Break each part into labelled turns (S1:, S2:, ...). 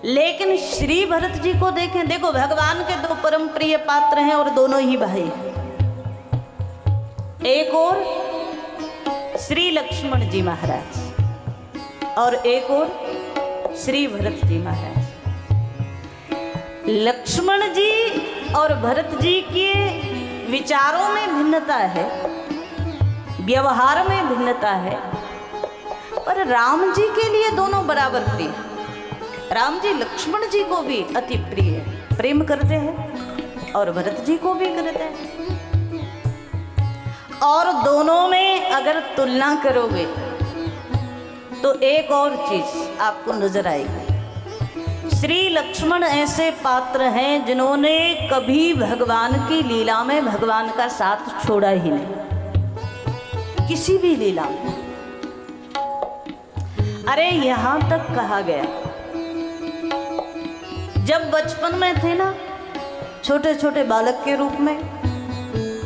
S1: लेकिन श्री भरत जी को देखें, देखो भगवान के दो परम प्रिय पात्र हैं और दोनों ही भाई हैं। एक और श्री लक्ष्मण जी महाराज और एक और श्री भरत जी महाराज। लक्ष्मण जी और भरत जी के विचारों में भिन्नता है, व्यवहार में भिन्नता है, पर राम जी के लिए दोनों बराबर प्रिय। राम जी लक्ष्मण जी को भी अति प्रिय प्रेम करते हैं और भरत जी को भी करते हैं। और दोनों में अगर तुलना करोगे तो एक और चीज आपको नजर आएगी। श्री लक्ष्मण ऐसे पात्र हैं जिन्होंने कभी भगवान की लीला में भगवान का साथ छोड़ा ही नहीं, किसी भी लीला में। अरे यहां तक कहा गया, जब बचपन में थे ना, छोटे छोटे बालक के रूप में,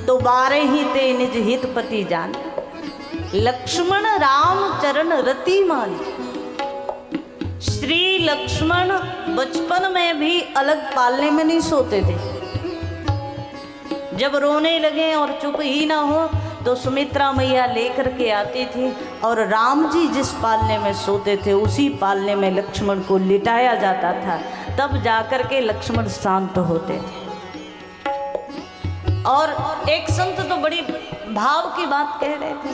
S1: तो 12 ही ते निज हित पति जान, लक्ष्मण राम चरण रति मान। श्री लक्ष्मण बचपन में भी अलग पालने में नहीं सोते थे। जब रोने लगे और चुप ही ना हो तो सुमित्रा मैया लेकर के आती थी और राम जी जिस पालने में सोते थे उसी पालने में लक्ष्मण को लिटाया जाता था, तब जाकर के लक्ष्मण शांत होते थे। और एक संत तो बड़ी भाव की बात कह रहे थे,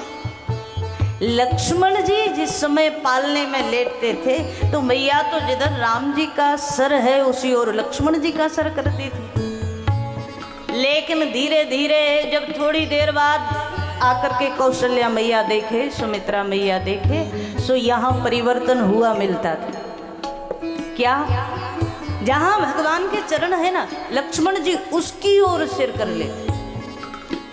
S1: लक्ष्मण जी जिस समय पालने में लेटते थे तो मैया तो जिधर राम जी का सर है उसी ओर लक्ष्मण जी का सर करती थी। लेकिन धीरे धीरे जब थोड़ी देर बाद आकर के कौशल्या मैया देखे, सुमित्रा मैया देखे, सो यहाँ परिवर्तन हुआ मिलता था। क्या? जहाँ भगवान के चरण है ना, लक्ष्मण जी उसकी ओर सिर कर लेते।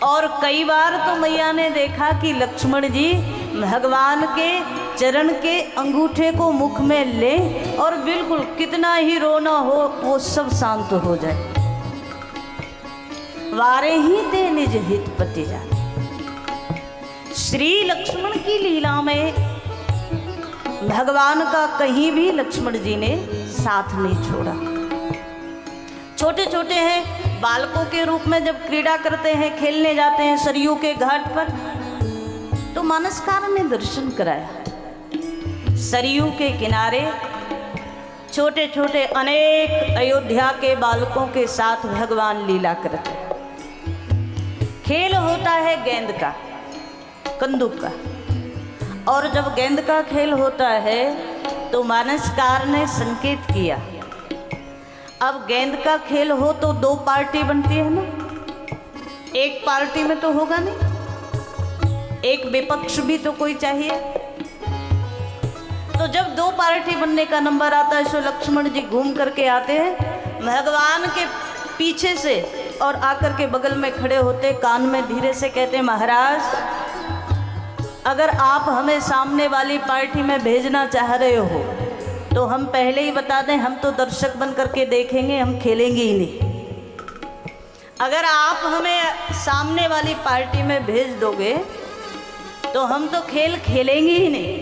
S1: और कई बार तो मैया ने देखा कि लक्ष्मण जी भगवान के चरण के अंगूठे को मुख में ले और बिल्कुल कितना ही रोना हो वो सब शांत हो जाए। वारे ही ते निज हित पति जाने। श्री लक्ष्मण की लीला में भगवान का कहीं भी लक्ष्मण जी ने साथ नहीं छोड़ा। छोटे छोटे हैं, बालकों के रूप में जब क्रीड़ा करते हैं, खेलने जाते हैं सरयू के घाट पर, तो मानसकार ने दर्शन कराया। सरयू के किनारे छोटे छोटे अनेक अयोध्या के बालकों के साथ भगवान लीला करते हैं। खेल होता है गेंद का, कंदूक का, और जब गेंद का खेल होता है तो मानसकार ने संकेत किया, अब गेंद का खेल हो तो दो पार्टी बनती है ना, एक पार्टी में तो होगा नहीं, एक विपक्ष भी तो कोई चाहिए। तो जब दो पार्टी बनने का नंबर आता है, सो लक्ष्मण जी घूम करके आते हैं भगवान के पीछे से और आकर के बगल में खड़े होते, कान में धीरे से कहते, महाराज अगर आप हमें सामने वाली पार्टी में भेजना चाह रहे हो तो हम पहले ही बता दें, हम तो दर्शक बन करके देखेंगे, हम खेलेंगे ही नहीं। अगर आप हमें सामने वाली पार्टी में भेज दोगे तो हम तो खेल खेलेंगे ही नहीं,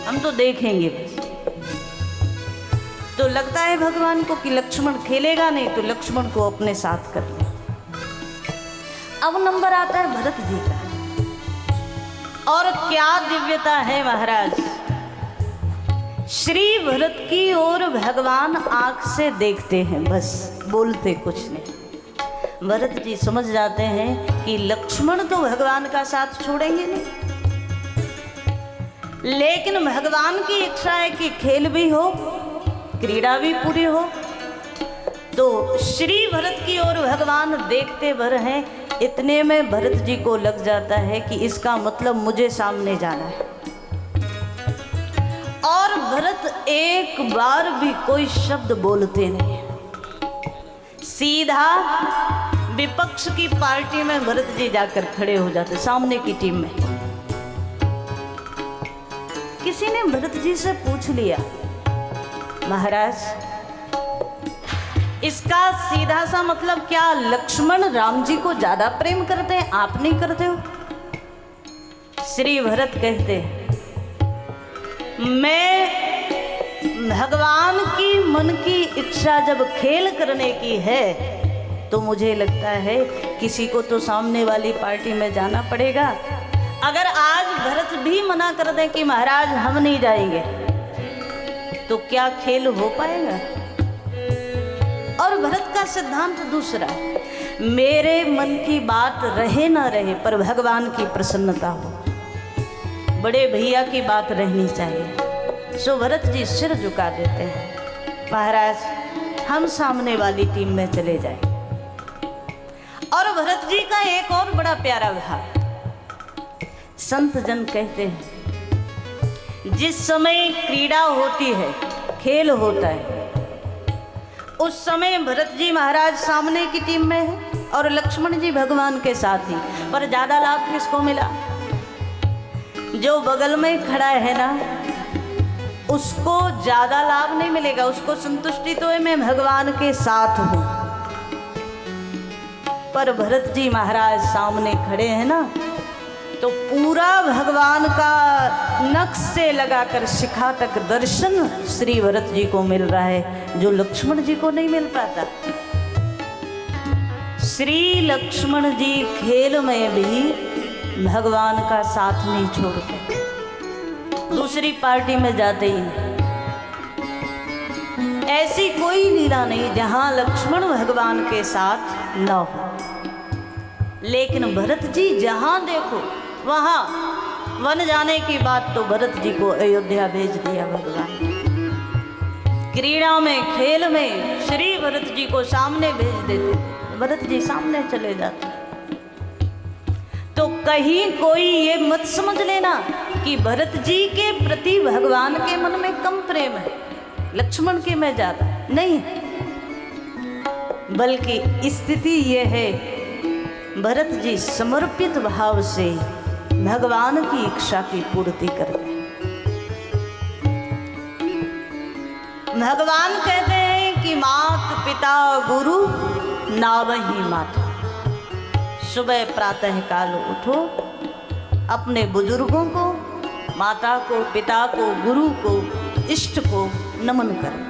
S1: हम तो देखेंगे बस। तो लगता है भगवान को कि लक्ष्मण खेलेगा नहीं, तो लक्ष्मण को अपने साथ कर ले। अब नंबर आता है भरत जी का, और क्या दिव्यता है महाराज। श्री भरत की ओर भगवान आंख से देखते हैं, बस बोलते कुछ नहीं। भरत जी समझ जाते हैं कि लक्ष्मण तो भगवान का साथ छोड़ेंगे नहीं, लेकिन भगवान की इच्छा है कि खेल भी हो, क्रीड़ा भी पूरी हो। तो श्री भरत की ओर भगवान देखते भर हैं। इतने में भरत जी को लग जाता है कि इसका मतलब मुझे सामने जाना है, और भरत एक बार भी कोई शब्द बोलते नहीं, सीधा विपक्ष की पार्टी में भरत जी जाकर खड़े हो जाते, सामने की टीम में। किसी ने भरत जी से पूछ लिया, महाराज इसका सीधा सा मतलब क्या लक्ष्मण राम जी को ज्यादा प्रेम करते हैं, आप नहीं करते हो? श्री भरत कहते, मैं भगवान की मन की इच्छा जब खेल करने की है तो मुझे लगता है किसी को तो सामने वाली पार्टी में जाना पड़ेगा। अगर आज भरत भी मना कर दें कि महाराज हम नहीं जाएंगे, तो क्या खेल हो पाएगा? और भरत का सिद्धांत दूसरा है, मेरे मन की बात रहे ना रहे पर भगवान की प्रसन्नता हो, बड़े भैया की बात रहनी चाहिए। सो भरत जी सिर झुका देते हैं, महाराज हम सामने वाली टीम में चले जाएं। और भरत जी का एक और बड़ा प्यारा भाव, संत जन कहते हैं जिस समय क्रीड़ा होती है, खेल होता है, उस समय भरत जी महाराज सामने की टीम में है और लक्ष्मण जी भगवान के साथ ही। पर ज्यादा लाभ किसको मिला? जो बगल में खड़ा है ना, उसको ज्यादा लाभ नहीं मिलेगा, उसको संतुष्टि तो है मैं भगवान के साथ हूं। पर भरत जी महाराज सामने खड़े हैं ना, तो पूरा भगवान का नख से लगाकर शिखा तक दर्शन श्री भरत जी को मिल रहा है, जो लक्ष्मण जी को नहीं मिल पाता। श्री लक्ष्मण जी खेल में भी भगवान का साथ नहीं छोड़ते, दूसरी पार्टी में जाते ही नहीं। ऐसी कोई लीला नहीं जहां लक्ष्मण भगवान के साथ न हो। लेकिन भरत जी जहां देखो वहां, वन जाने की बात तो भरत जी को अयोध्या भेज दिया भगवान। क्रीड़ा में, खेल में श्री भरत जी को सामने भेज देते, भरत जी सामने चले जाते। तो कहीं कोई ये मत समझ लेना कि भरत जी के प्रति भगवान के मन में कम प्रेम है, लक्ष्मण के में ज्यादा नहीं, बल्कि स्थिति ये है भरत जी समर्पित भाव से भगवान की इच्छा की पूर्ति करते हैं। भगवान कहते हैं कि मात पिता गुरु नावहि माता। सुबह प्रातः काल उठो, अपने बुजुर्गों को, माता को, पिता को, गुरु को, इष्ट को नमन करें।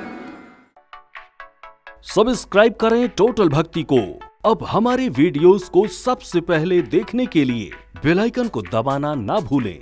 S2: सब्सक्राइब करें टोटल भक्ति को। अब हमारे वीडियोस को सबसे पहले देखने के लिए बेल आइकन को दबाना ना भूलें।